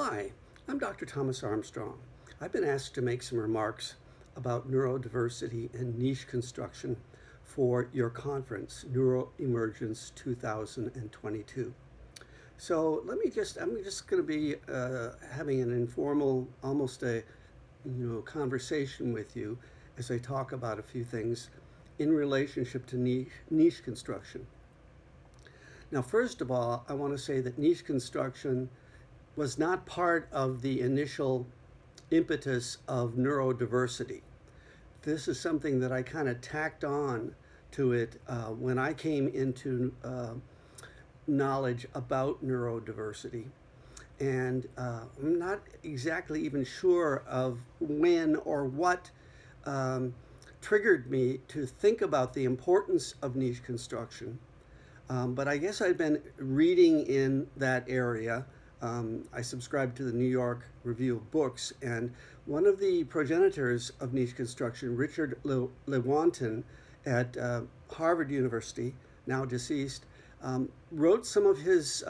Hi, I'm Dr. Thomas Armstrong. I've been asked to make some remarks about neurodiversity and niche construction for your conference, Neuroemergence 2022. So I'm just going to be having an informal, almost a conversation with you as I talk about a few things in relationship to niche construction. Now, first of all, I want to say that niche construction was not part of the initial impetus of neurodiversity. This is something that I kind of tacked on to it when I came into knowledge about neurodiversity. And I'm not exactly even sure of when or what triggered me to think about the importance of niche construction. But I guess I'd been reading in that area. I subscribed to the New York Review of Books, and one of the progenitors of niche construction, Richard Lewontin at Harvard University, now deceased, wrote some of his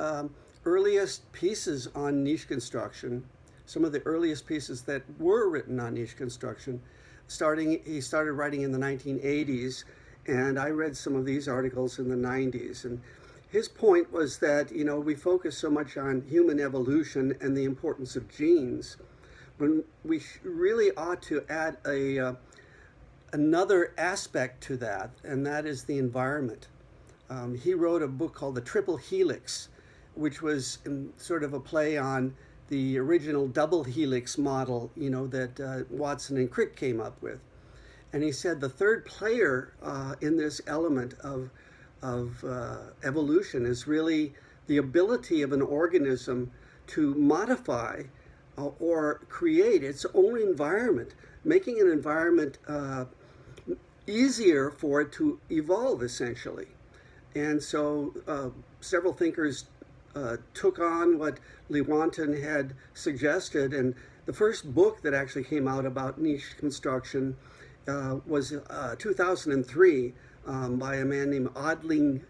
earliest pieces on niche construction, some of the earliest pieces that were written on niche construction. He started writing in the 1980s, and I read some of these articles in the 90s. And his point was that, we focus so much on human evolution and the importance of genes, when we really ought to add another aspect to that, and that is the environment. He wrote a book called The Triple Helix, which was sort of a play on the original double helix model, that Watson and Crick came up with. And he said the third player in this element of evolution is really the ability of an organism to modify or create its own environment, making an environment easier for it to evolve, essentially. And so several thinkers took on what Lewontin had suggested, and the first book that actually came out about niche construction was 2003 by a man named Odling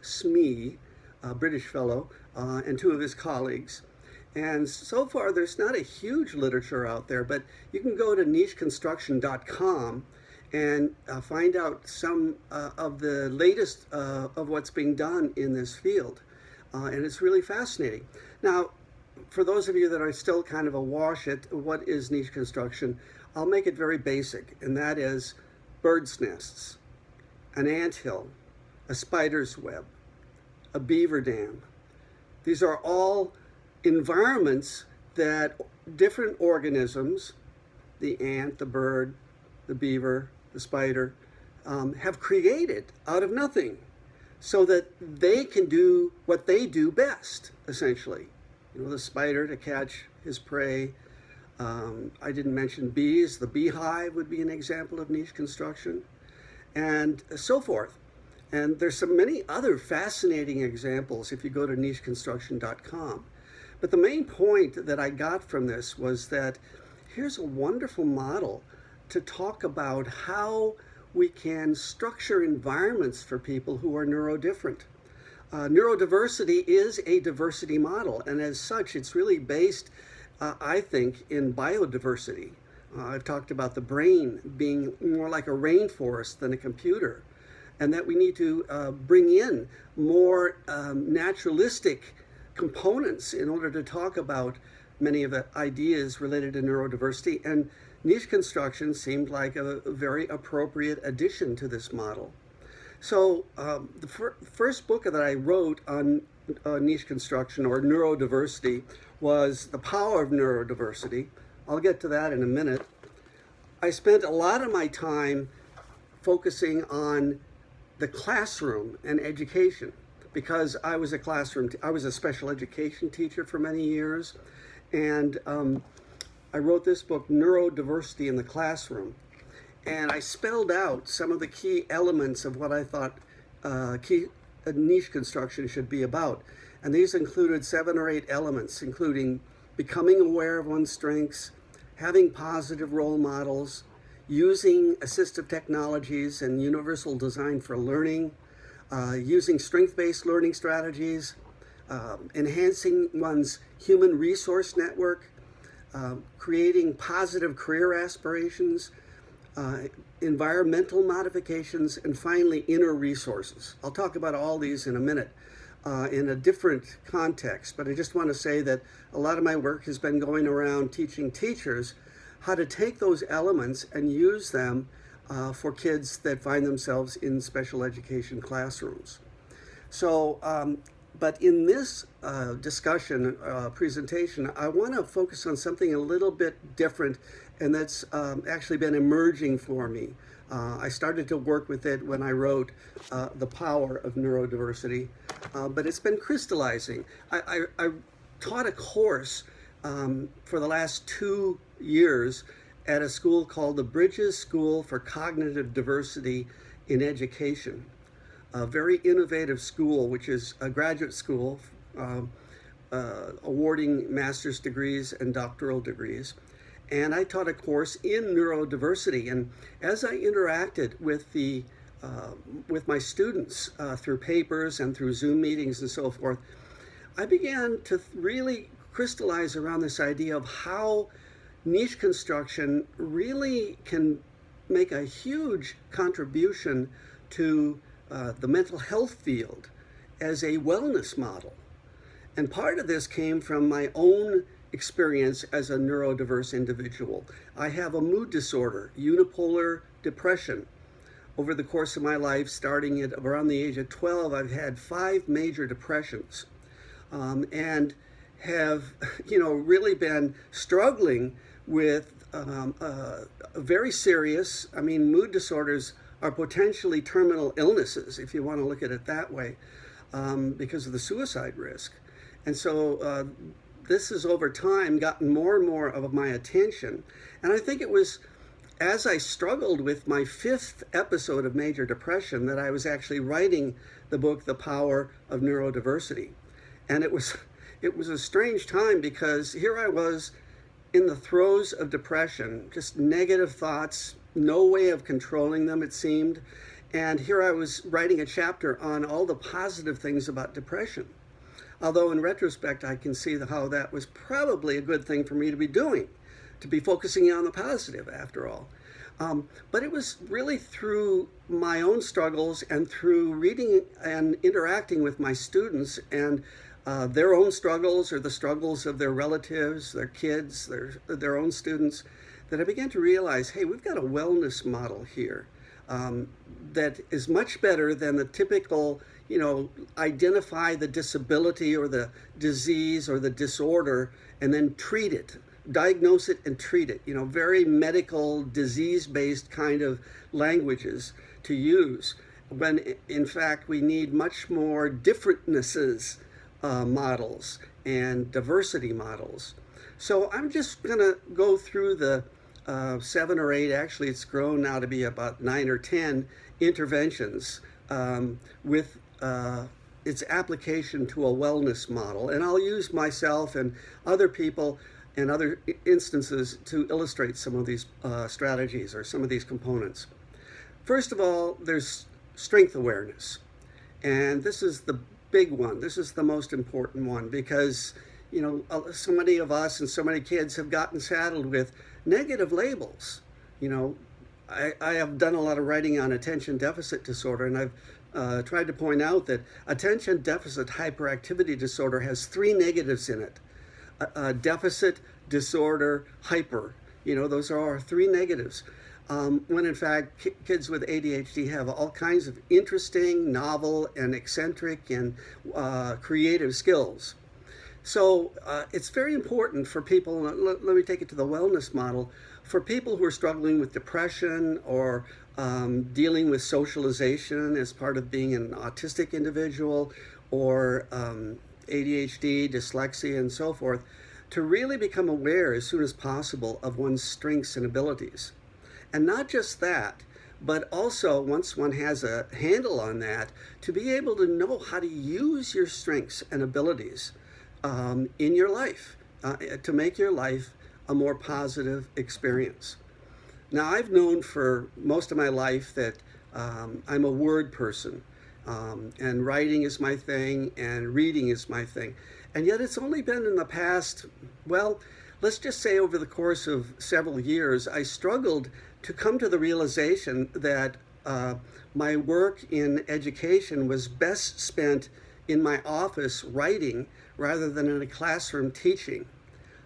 Smee, a British fellow, and two of his colleagues. And so far, there's not a huge literature out there, but you can go to nicheconstruction.com and find out some of the latest of what's being done in this field. And it's really fascinating. Now, for those of you that are still kind of awash at what is niche construction, I'll make it very basic, and that is bird's nests, an anthill, a spider's web, a beaver dam. These are all environments that different organisms, the ant, the bird, the beaver, the spider, have created out of nothing so that they can do what they do best, essentially. The spider to catch his prey. I didn't mention bees. The beehive would be an example of niche construction, and so forth. And there's so many other fascinating examples if you go to nicheconstruction.com. But the main point that I got from this was that here's a wonderful model to talk about how we can structure environments for people who are neurodifferent. Neurodiversity is a diversity model, and as such, it's really based, I think, in biodiversity. I've talked about the brain being more like a rainforest than a computer, and that we need to bring in more naturalistic components in order to talk about many of the ideas related to neurodiversity. And niche construction seemed like a very appropriate addition to this model. So the first book that I wrote on niche construction or neurodiversity was The Power of Neurodiversity. I'll get to that in a minute. I spent a lot of my time focusing on the classroom and education because I was a special education teacher for many years, and I wrote this book, Neurodiversity in the Classroom, and I spelled out some of the key elements of what I thought niche construction should be about. And these included 7 or 8 elements, including becoming aware of one's strengths, having positive role models, using assistive technologies and universal design for learning, using strength-based learning strategies, enhancing one's human resource network, creating positive career aspirations, environmental modifications, and finally inner resources. I'll talk about all these in a minute in a different context, but I just want to say that a lot of my work has been going around teaching teachers how to take those elements and use them for kids that find themselves in special education classrooms. So, but in this discussion, presentation, I want to focus on something a little bit different, and that's actually been emerging for me. I started to work with it when I wrote The Power of Neurodiversity, but it's been crystallizing. I taught a course for the last 2 years at a school called the Bridges School for Cognitive Diversity in Education, a very innovative school, which is a graduate school awarding master's degrees and doctoral degrees. And I taught a course in neurodiversity. And as I interacted with with my students through papers and through Zoom meetings and so forth, I began to really crystallize around this idea of how niche construction really can make a huge contribution to the mental health field as a wellness model. And part of this came from my own experience as a neurodiverse individual. I have a mood disorder, unipolar depression. Over the course of my life, starting at around the age of 12, I've had 5 major depressions, and have, really been struggling with very serious, mood disorders are potentially terminal illnesses, if you want to look at it that way, because of the suicide risk. And so this has over time gotten more and more of my attention. And I think it was as I struggled with my 5th episode of major depression that I was actually writing the book, The Power of Neurodiversity. And it was a strange time, because here I was in the throes of depression, just negative thoughts, no way of controlling them, it seemed. And here I was writing a chapter on all the positive things about depression. Although in retrospect, I can see how that was probably a good thing for me to be doing, to be focusing on the positive after all. But it was really through my own struggles and through reading and interacting with my students and their own struggles or the struggles of their relatives, their kids, their own students, that I began to realize, hey, we've got a wellness model here that is much better than the typical, identify the disability or the disease or the disorder and then treat it, diagnose it and treat it, very medical, disease-based kind of languages to use, when in fact we need much more differentnesses models and diversity models. So I'm just going to go through the 7 or 8, actually it's grown now to be about 9 or 10 interventions with its application to a wellness model. And I'll use myself and other people and other instances to illustrate some of these strategies or some of these components. First of all, there's strength awareness. And this is the big one. This is the most important one, because so many of us and so many kids have gotten saddled with negative labels. I have done a lot of writing on attention deficit disorder, and I've tried to point out that attention deficit hyperactivity disorder has 3 negatives in it. Deficit, disorder, hyper. Those are our 3 negatives. When in fact kids with ADHD have all kinds of interesting, novel, and eccentric and creative skills. So it's very important for people, let me take it to the wellness model, for people who are struggling with depression or dealing with socialization as part of being an autistic individual, or ADHD, dyslexia, and so forth, to really become aware as soon as possible of one's strengths and abilities. And not just that, but also once one has a handle on that, to be able to know how to use your strengths and abilities in your life to make your life a more positive experience. Now, I've known for most of my life that I'm a word person. and writing is my thing, and reading is my thing. And yet it's only been in the past, well, let's just say over the course of several years, I struggled to come to the realization that my work in education was best spent in my office writing rather than in a classroom teaching.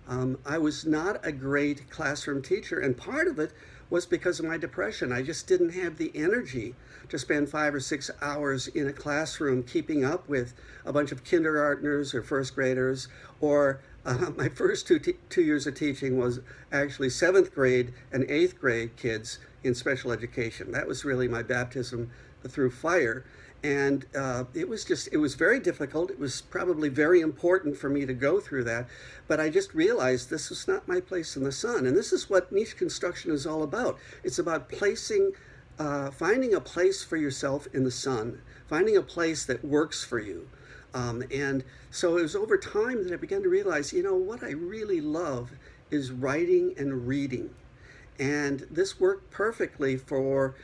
I was not a great classroom teacher, and part of it was because of my depression. I just didn't have the energy to spend 5 or 6 hours in a classroom keeping up with a bunch of kindergartners or first graders, or my first two years of teaching was actually 7th grade and 8th grade kids in special education. That was really my baptism through fire. And it was very difficult. It was probably very important for me to go through that. But I just realized this was not my place in the sun. And this is what niche construction is all about. It's about finding a place for yourself in the sun, finding a place that works for you. And so it was over time that I began to realize, what I really love is writing and reading. And this worked perfectly for,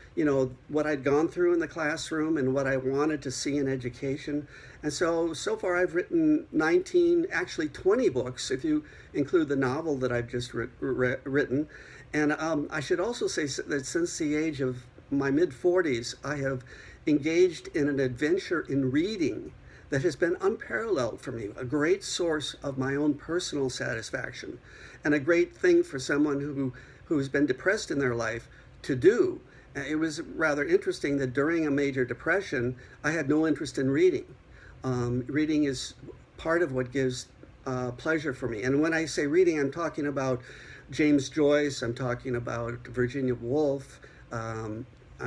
what I'd gone through in the classroom and what I wanted to see in education. And so far I've written 19, actually 20 books, if you include the novel that I've just written. And I should also say that since the age of my mid-40s, I have engaged in an adventure in reading that has been unparalleled for me, a great source of my own personal satisfaction, and a great thing for someone who's been depressed in their life to do. It was rather interesting that during a major depression, I had no interest in reading. Reading is part of what gives pleasure for me. And when I say reading, I'm talking about James Joyce, I'm talking about Virginia Woolf, I'm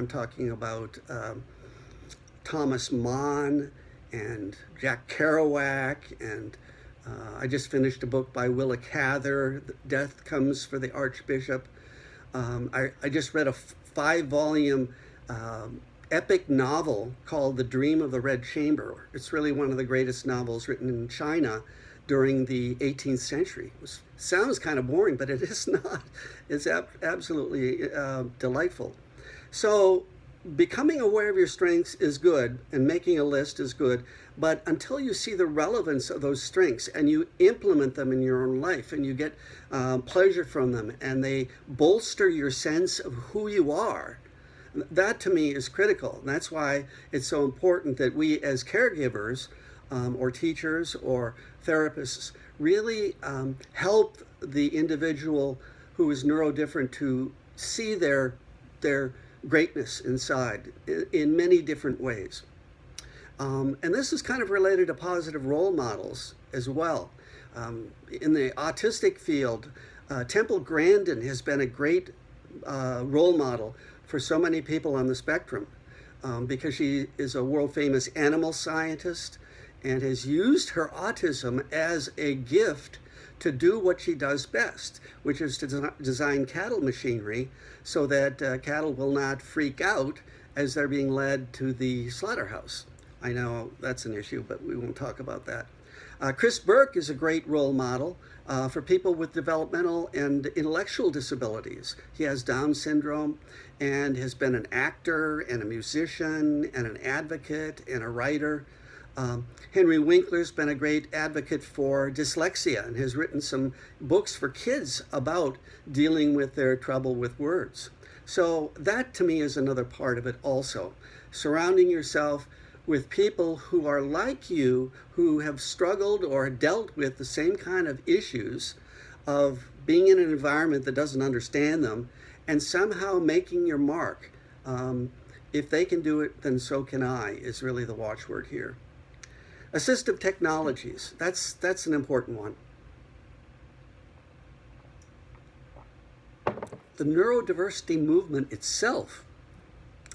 talking about Thomas Mann and Jack Kerouac, and I just finished a book by Willa Cather, Death Comes for the Archbishop. I just read a 5-volume epic novel called The Dream of the Red Chamber. It's really one of the greatest novels written in China during the 18th century. It sounds kind of boring, but it is not. It's absolutely delightful. So becoming aware of your strengths is good, and making a list is good, but until you see the relevance of those strengths and you implement them in your own life and you get pleasure from them and they bolster your sense of who you are, that to me is critical. And that's why it's so important that we as caregivers or teachers or therapists really help the individual who is neurodifferent to see their greatness inside in many different ways. And this is kind of related to positive role models as well. In the autistic field, Temple Grandin has been a great role model for so many people on the spectrum because she is a world-famous animal scientist and has used her autism as a gift to do what she does best, which is to design cattle machinery so that cattle will not freak out as they're being led to the slaughterhouse. I know that's an issue, but we won't talk about that. Chris Burke is a great role model for people with developmental and intellectual disabilities. He has Down syndrome and has been an actor and a musician and an advocate and a writer. Henry Winkler's been a great advocate for dyslexia and has written some books for kids about dealing with their trouble with words. So that to me is another part of it also. Surrounding yourself with people who are like you, who have struggled or dealt with the same kind of issues of being in an environment that doesn't understand them and somehow making your mark. If they can do it, then so can I, is really the watchword here. Assistive technologies, that's an important one. The neurodiversity movement itself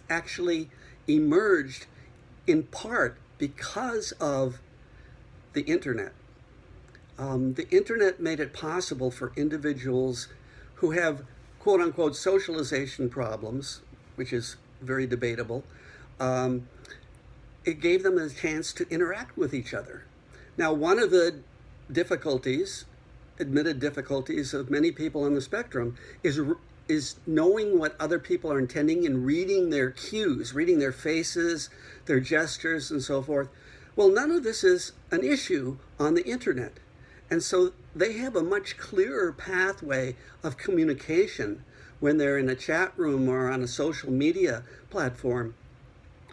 actually emerged in part because of the internet. The internet made it possible for individuals who have quote unquote socialization problems, which is very debatable. It gave them a chance to interact with each other. Now, one of the difficulties, admitted difficulties of many people on the spectrum is is knowing what other people are intending and reading their cues, reading their faces, their gestures, and so forth. Well, none of this is an issue on the internet. And so they have a much clearer pathway of communication when they're in a chat room or on a social media platform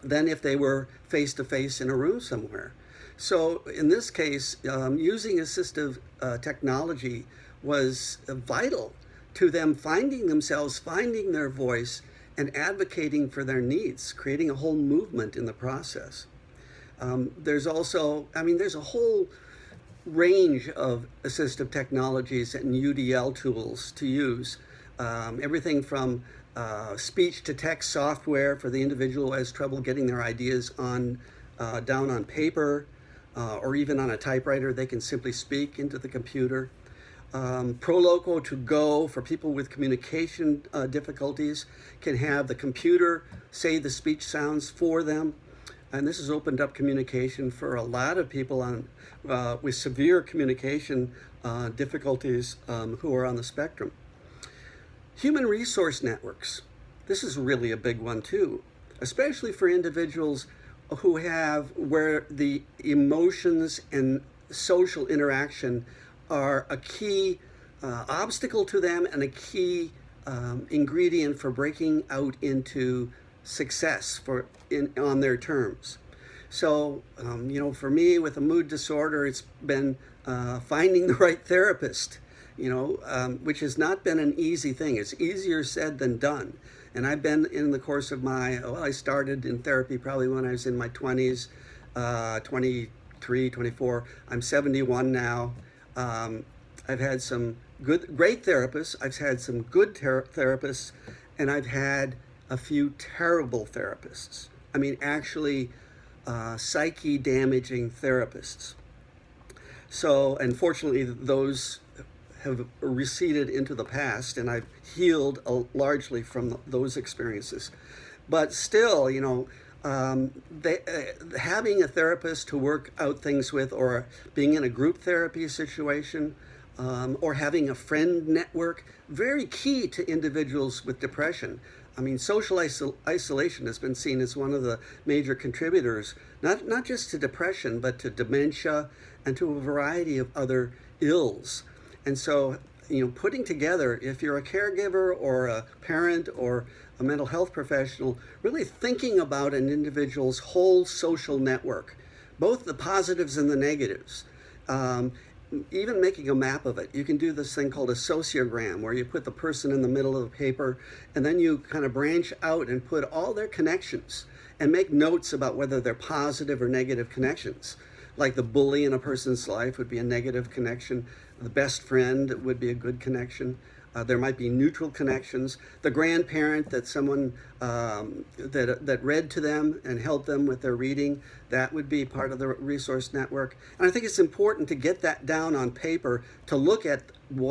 than if they were face-to-face in a room somewhere. So in this case, using assistive technology was vital to them finding themselves, finding their voice, and advocating for their needs, creating a whole movement in the process. There's also, there's a whole range of assistive technologies and UDL tools to use. Everything from speech-to-text software for the individual who has trouble getting their ideas down on paper, or even on a typewriter. They can simply speak into the computer. Proloco to go for people with communication difficulties can have the computer say the speech sounds for them. And this has opened up communication for a lot of people with severe communication difficulties who are on the spectrum. Human resource networks. This is really a big one too, especially for individuals where the emotions and social interaction are a key obstacle to them and a key ingredient for breaking out into success on their terms. So, for me with a mood disorder, it's been finding the right therapist, which has not been an easy thing. It's easier said than done. And I've been in the course of I started in therapy probably when I was in my 20s, 23, 24. I'm 71 now. I've had some great therapists. I've had some good therapists, and I've had a few terrible therapists. Actually psyche damaging therapists. So, unfortunately, those have receded into the past, and I've healed largely from those experiences. But still, having a therapist to work out things with, or being in a group therapy situation, or having a friend network, very key to individuals with depression. Social isolation has been seen as one of the major contributors, not just to depression, but to dementia and to a variety of other ills. And so, putting together, if you're a caregiver or a parent or a mental health professional, really thinking about an individual's whole social network, both the positives and the negatives, even making a map of it. You can do this thing called a sociogram, where you put the person in the middle of the paper, and then you kind of branch out and put all their connections and make notes about whether they're positive or negative connections. Like the bully in a person's life would be a negative connection. The best friend would be a good connection. There might be neutral connections. The grandparent that someone that read to them and helped them with their reading, that would be part of the resource network. And I think it's important to get that down on paper, to look at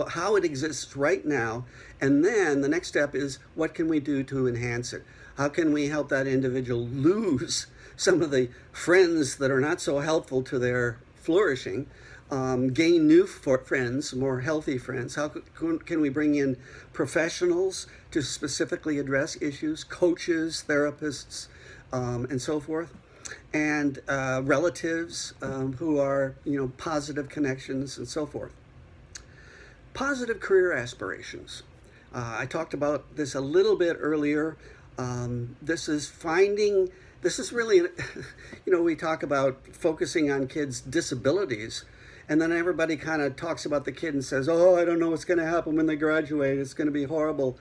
how it exists right now. And then the next step is, what can we do to enhance it? How can we help that individual lose some of the friends that are not so helpful to their flourishing, gain new friends, more healthy friends? How can we bring in professionals to specifically address issues, coaches, therapists, and so forth, and relatives who are, positive connections and so forth. Positive career aspirations. I talked about this a little bit earlier. This is really, we talk about focusing on kids' disabilities, and then everybody kind of talks about the kid and says, oh, I don't know what's going to happen when they graduate. It's going to be horrible.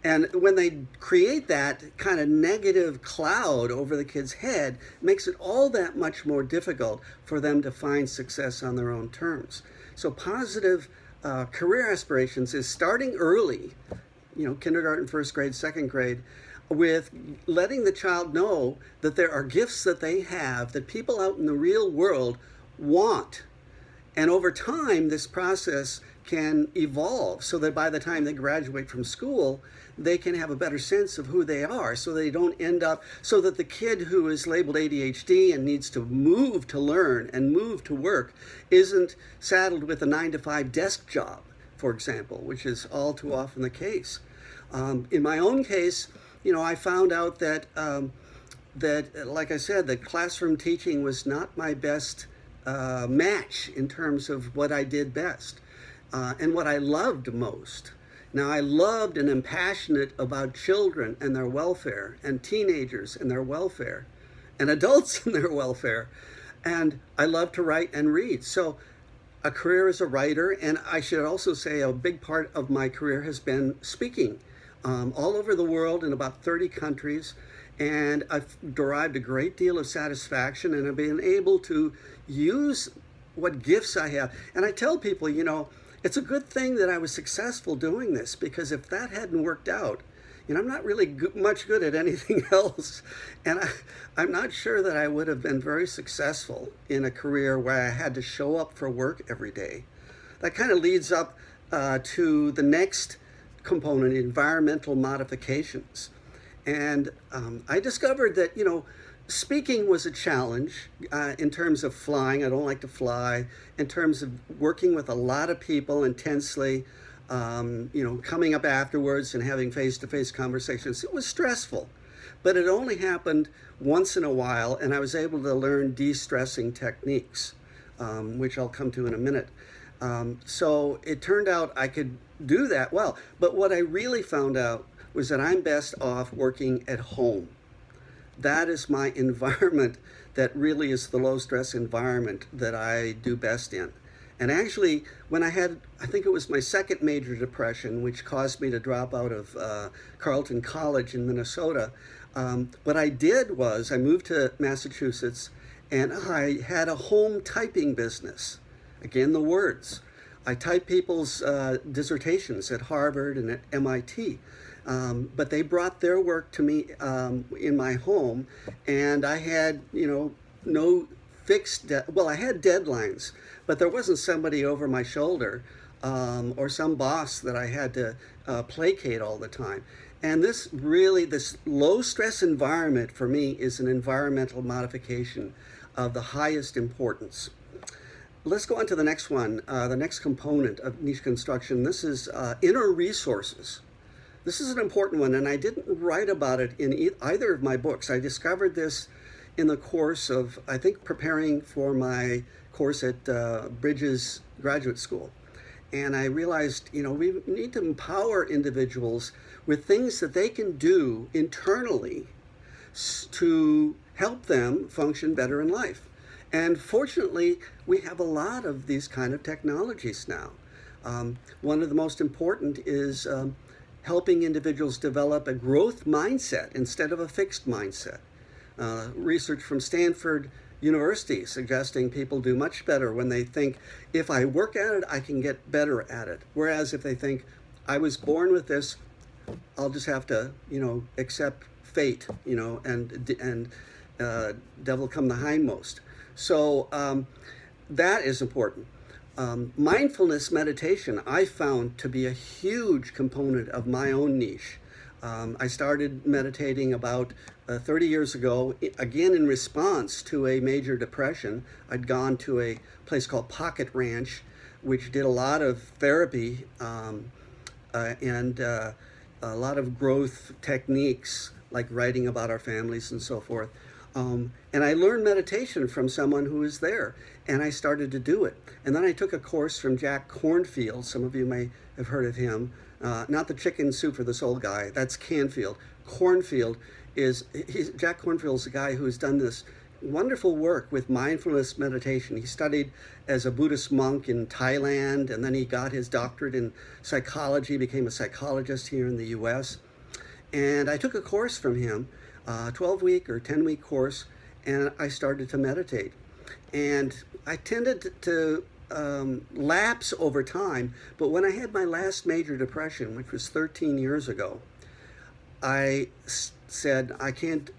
And when they create that kind of negative cloud over the kid's head, it makes it all that much more difficult for them to find success on their own terms. So positive career aspirations is starting early, kindergarten, first grade, second grade, with letting the child know that there are gifts that they have that people out in the real world want. And over time, this process can evolve so that by the time they graduate from school, they can have a better sense of who they are, so they don't end up, so that the kid who is labeled ADHD and needs to move to learn and move to work isn't saddled with a 9-to-5 desk job for example, which is all too often the case. In my own case, I found out that like I said, that classroom teaching was not my best match in terms of what I did best and what I loved most. Now, I loved and am passionate about children and their welfare, and teenagers and their welfare, and adults and their welfare. And I love to write and read. So a career as a writer, and I should also say a big part of my career has been speaking all over the world in about 30 countries. And I've derived a great deal of satisfaction, and I've been able to use what gifts I have. And I tell people, it's a good thing that I was successful doing this, because if that hadn't worked out, I'm not really much good at anything else. And I'm not sure that I would have been very successful in a career where I had to show up for work every day. That kind of leads up to the next component, environmental modifications. And I discovered that, speaking was a challenge in terms of flying. I don't like to fly. In terms of working with a lot of people intensely, coming up afterwards and having face-to-face conversations. It was stressful, but it only happened once in a while, and I was able to learn de-stressing techniques, which I'll come to in a minute. So it turned out I could do that well, but what I really found out was that I'm best off working at home. That is my environment. That really is the low-stress environment that I do best in. And actually, when I think it was my second major depression, which caused me to drop out of Carleton College in Minnesota, what I did was I moved to Massachusetts, and I had a home typing business. Again, the words. I typed people's dissertations at Harvard and at MIT. But they brought their work to me in my home, and I had, no fixed, I had deadlines, but there wasn't somebody over my shoulder or some boss that I had to placate all the time. And this low stress environment for me is an environmental modification of the highest importance. Let's go on to the next one, the next component of niche construction. This is inner resources. This is an important one, and I didn't write about it in either of my books. I discovered this in the course of, I think, preparing for my course at Bridges Graduate School. And I realized, we need to empower individuals with things that they can do internally to help them function better in life. And fortunately, we have a lot of these kind of technologies now. One of the most important is helping individuals develop a growth mindset instead of a fixed mindset. Research from Stanford University suggesting people do much better when they think, if I work at it, I can get better at it. Whereas if they think, I was born with this, I'll just have to, accept fate, and devil come the hindmost. So that is important. Mindfulness meditation I found to be a huge component of my own niche. I started meditating about 30 years ago, again in response to a major depression. I'd gone to a place called Pocket Ranch, which did a lot of therapy and a lot of growth techniques, like writing about our families and so forth. And I learned meditation from someone who was there, and I started to do it. And then I took a course from Jack Cornfield. Some of you may have heard of him. Not the chicken soup for the soul guy, that's Canfield. Jack Cornfield's a guy who's done this wonderful work with mindfulness meditation. He studied as a Buddhist monk in Thailand, and then he got his doctorate in psychology, became a psychologist here in the US. And I took a course from him, a 12-week or 10-week course, and I started to meditate. And I tended to lapse over time, but when I had my last major depression, which was 13 years ago, I said, I can't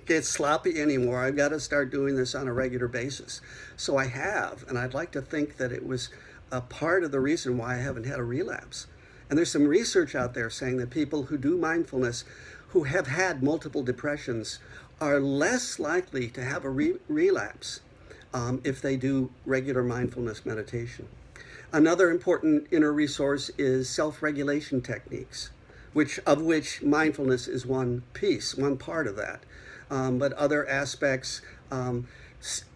get sloppy anymore. I've got to start doing this on a regular basis. So I have, and I'd like to think that it was a part of the reason why I haven't had a relapse. And there's some research out there saying that people who do mindfulness, who have had multiple depressions, are less likely to have a relapse if they do regular mindfulness meditation. Another important inner resource is self-regulation techniques, of which mindfulness is one piece, one part of that. But other aspects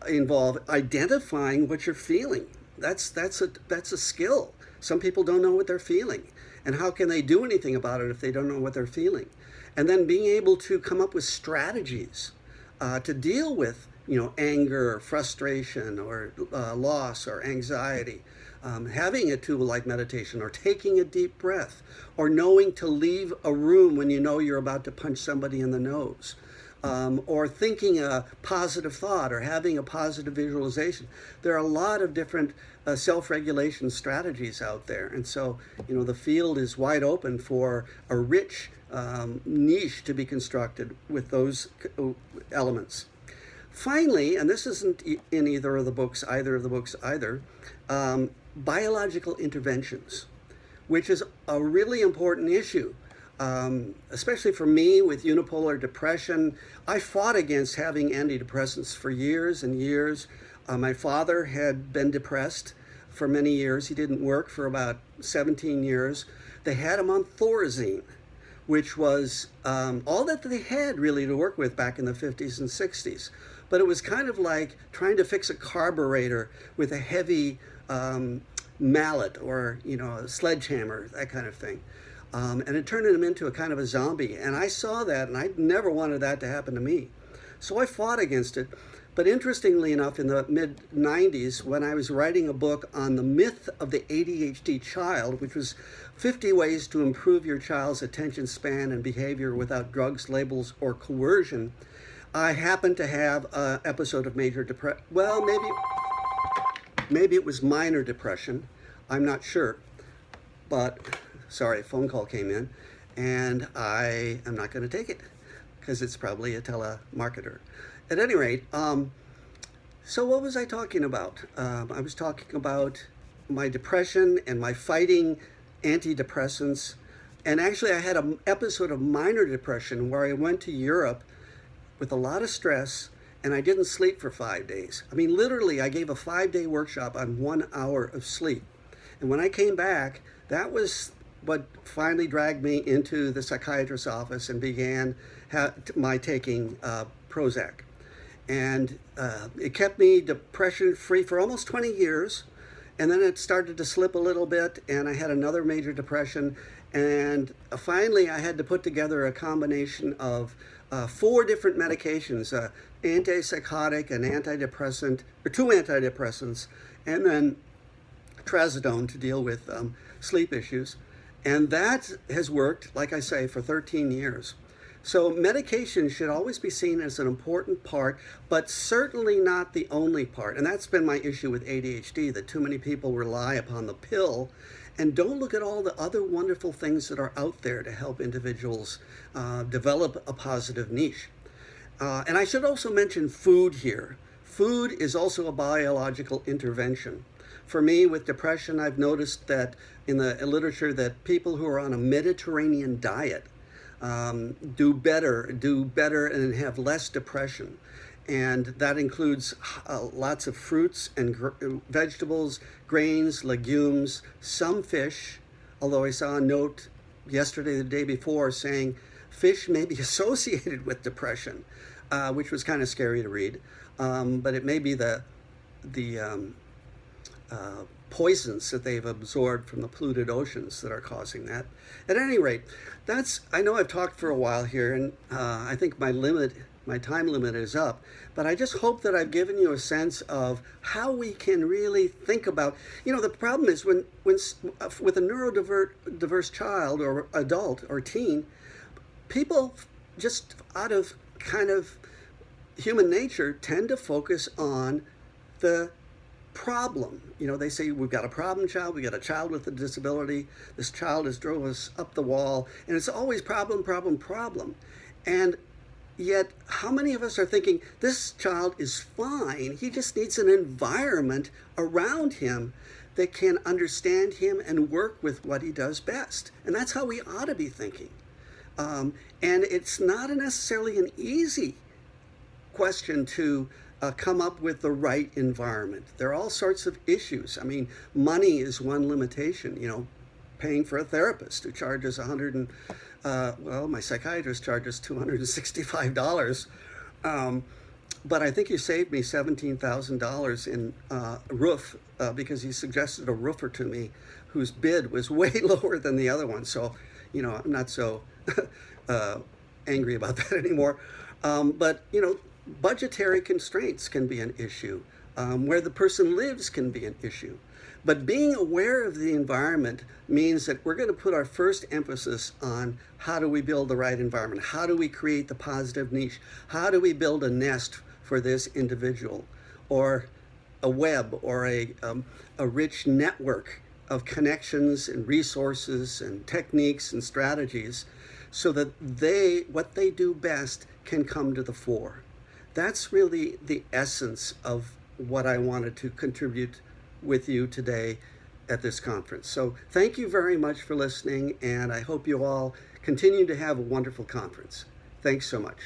involve identifying what you're feeling. That's a skill. Some people don't know what they're feeling, and how can they do anything about it if they don't know what they're feeling? And then being able to come up with strategies to deal with, anger or frustration or loss or anxiety. Having a tool like meditation, or taking a deep breath, or knowing to leave a room when you know you're about to punch somebody in the nose, or thinking a positive thought, or having a positive visualization. There are a lot of different self-regulation strategies out there, and so the field is wide open for a rich niche to be constructed with those elements. Finally, and this isn't in either of the books either, biological interventions, which is a really important issue, especially for me with unipolar depression. I fought against having antidepressants for years and years. My father had been depressed for many years. He didn't work for about 17 years. They had him on Thorazine, which was all that they had really to work with back in the 50s and 60s. But it was kind of like trying to fix a carburetor with a heavy mallet or a sledgehammer, that kind of thing. And it turned him into a kind of a zombie. And I saw that, and I never wanted that to happen to me. So I fought against it. But interestingly enough, in the mid-90s, when I was writing a book on the myth of the ADHD child, which was 50 ways to improve your child's attention span and behavior without drugs, labels, or coercion, I happened to have an episode of major depression. Well, maybe it was minor depression. I'm not sure. But, sorry, a phone call came in, and I am not going to take it because it's probably a telemarketer. At any rate, so what was I talking about? I was talking about my depression and my fighting antidepressants. And actually, I had an episode of minor depression where I went to Europe with a lot of stress, and I didn't sleep for 5 days. I mean, literally, I gave a 5-day workshop on 1 hour of sleep. And when I came back, that was what finally dragged me into the psychiatrist's office and began my taking Prozac. And it kept me depression-free for almost 20 years. And then it started to slip a little bit, and I had another major depression. And finally, I had to put together a combination of 4 different medications, antipsychotic, an antidepressant, or 2 antidepressants, and then trazodone to deal with sleep issues. And that has worked, like I say, for 13 years. So medication should always be seen as an important part, but certainly not the only part. And that's been my issue with ADHD, that too many people rely upon the pill and don't look at all the other wonderful things that are out there to help individuals develop a positive niche. And I should also mention food here. Food is also a biological intervention. For me, with depression, I've noticed that in the literature that people who are on a Mediterranean diet do better and have less depression. And that includes lots of fruits and vegetables, grains, legumes, some fish, although I saw a note yesterday, the day before, saying fish may be associated with depression, which was kind of scary to read. But it may be the poisons that they've absorbed from the polluted oceans that are causing that. At any rate, I know I've talked for a while here, and I think my time limit is up, but I just hope that I've given you a sense of how we can really think about, the problem is when with a neurodiverse child or adult or teen, people just out of kind of human nature tend to focus on the problem. They say we've got a problem child, we got a child with a disability, this child has drove us up the wall, and it's always problem, problem, problem. And yet, how many of us are thinking, this child is fine, he just needs an environment around him that can understand him and work with what he does best? And that's how we ought to be thinking. And it's not necessarily an easy question to come up with the right environment. There are all sorts of issues. I mean, money is one limitation. You know, paying for a therapist who charges well, my psychiatrist charges $265. But I think he saved me $17,000 in roof because he suggested a roofer to me whose bid was way lower than the other one. So, you know, I'm not so angry about that anymore. But, you know, budgetary constraints can be an issue. Where the person lives can be an issue. But being aware of the environment means that we're going to put our first emphasis on how do we build the right environment? How do we create the positive niche? How do we build a nest for this individual, or a web, or a rich network of connections and resources and techniques and strategies so that what they do best can come to the fore. That's really the essence of what I wanted to contribute with you today at this conference. So thank you very much for listening, and I hope you all continue to have a wonderful conference. Thanks so much.